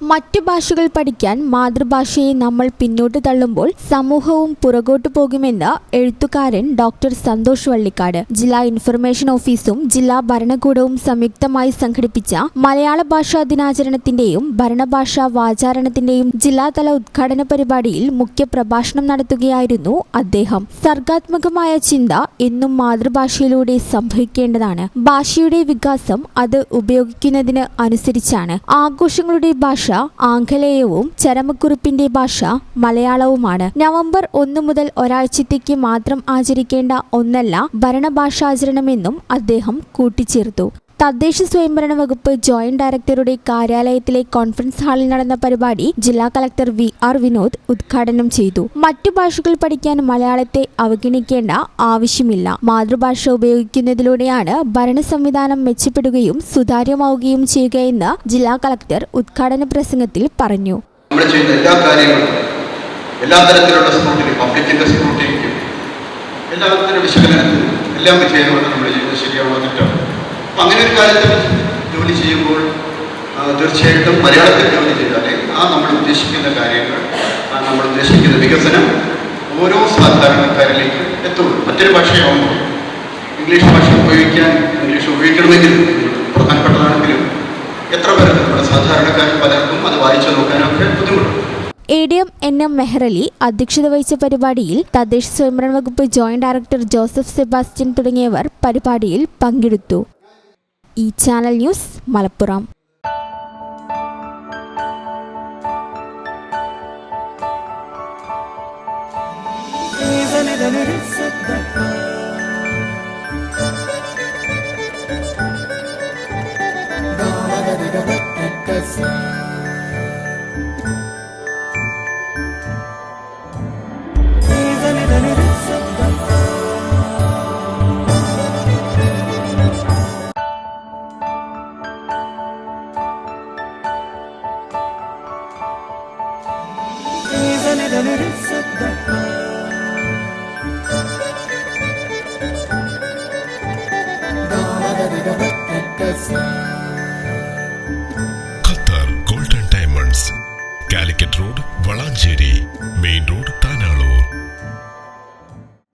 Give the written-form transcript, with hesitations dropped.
മറ്റു ഭാഷകൾ പഠിക്കാൻ മാതൃഭാഷയെ നമ്മൾ പിന്നോട്ട് തള്ളുമ്പോൾ സമൂഹവും പുറകോട്ടു പോകുമെന്ന് എഴുത്തുകാരൻ ഡോക്ടർ സന്തോഷ് വള്ളിക്കാട്. ജില്ലാ ഇൻഫർമേഷൻ ഓഫീസും ജില്ലാ ഭരണകൂടവും സംയുക്തമായി സംഘടിപ്പിച്ച മലയാള ഭാഷാ ദിനാചരണത്തിന്റെയും ഭരണഭാഷാ വാചാരണത്തിന്റെയും ജില്ലാതല ഉദ്ഘാടന പരിപാടിയിൽ മുഖ്യ പ്രഭാഷണം നടത്തുകയായിരുന്നു അദ്ദേഹം. സർഗാത്മകമായ ചിന്ത എന്നും മാതൃഭാഷയിലൂടെ സംഭവിക്കേണ്ടതാണ്. ഭാഷയുടെ വികാസം അത് ഉപയോഗിക്കുന്നതിന് അനുസരിച്ചാണ്. ആഘോഷങ്ങളുടെ ഭാഷ ആംഗലേയവും ചരമക്കുറിപ്പിന്റെ ഭാഷ മലയാളവുമാണ്. നവംബർ 1 മുതൽ ഒരാഴ്ചത്തേക്ക് മാത്രം ആചരിക്കേണ്ട ഒന്നല്ല ഭരണഭാഷാചരണമെന്നും അദ്ദേഹം കൂട്ടിച്ചേർത്തു. തദ്ദേശ സ്വയംഭരണ വകുപ്പ് ജോയിന്റ് ഡയറക്ടറുടെ കാര്യാലയത്തിലെ കോൺഫറൻസ് ഹാളിൽ നടന്ന പരിപാടി ജില്ലാ കളക്ടർ VR വിനോദ് ഉദ്ഘാടനം ചെയ്തു. മറ്റു ഭാഷകൾ പഠിക്കാൻ മലയാളത്തെ അവഗണിക്കേണ്ട ആവശ്യമില്ല. മാതൃഭാഷ ഉപയോഗിക്കുന്നതിലൂടെയാണ് ഭരണ സംവിധാനം മെച്ചപ്പെടുകയും സുതാര്യമാവുകയും ചെയ്യുകയെന്ന് ജില്ലാ കളക്ടർ ഉദ്ഘാടന പ്രസംഗത്തിൽ പറഞ്ഞു. എല്ലാ കാര്യങ്ങളും എല്ലാ തരത്തിലുള്ള സ്ക്രൂട്ടിനി, പബ്ലിക്കിന്റെ സ്ക്രൂട്ടിനിക്കും എല്ലാ തരം വിശകലനത്തിനും എല്ലാം വിധേയമാണ് നമ്മുടെ ജീവിതം. ശരിയാണോ തെറ്റാണോ? അപ്പം അങ്ങനെ ഒരു കാലത്ത് ജോലി ചെയ്യുമ്പോൾ തീർച്ചയായിട്ടും മലയാളത്തിൽ ജോലി ചെയ്താലേ നമ്മൾ ഉദ്ദേശിക്കുന്ന കാര്യങ്ങൾ, നമ്മൾ ഉദ്ദേശിക്കുന്ന വികസനം ഓരോ സാധാരണക്കാരിലേക്ക് എത്തുള്ളൂ. മറ്റൊരു ഭാഷയാവുമ്പോൾ ഇംഗ്ലീഷ് ഭാഷ ഇംഗ്ലീഷ് ഉപയോഗിക്കണമെങ്കിൽ പ്രധാനപ്പെട്ടതാണെങ്കിലും എത്ര പേർക്ക് നമ്മുടെ സാധാരണക്കാരും പലർക്കും അത് വായിച്ചു നോക്കാനൊക്കെ ബുദ്ധിമുട്ടുണ്ട്. ADM NM മെഹ്റലി അധ്യക്ഷത വഹിച്ച പരിപാടിയിൽ തദ്ദേശ സ്വയംഭരണ വകുപ്പ് ജോയിന്റ് ഡയറക്ടർ ജോസഫ് സെബാസ്റ്റ്യൻ തുടങ്ങിയവർ പരിപാടിയിൽ പങ്കെടുത്തു. ഈ channel news Malappuram. Qatar golden diamonds, Calicut road, Valanchery main road, Tanalur.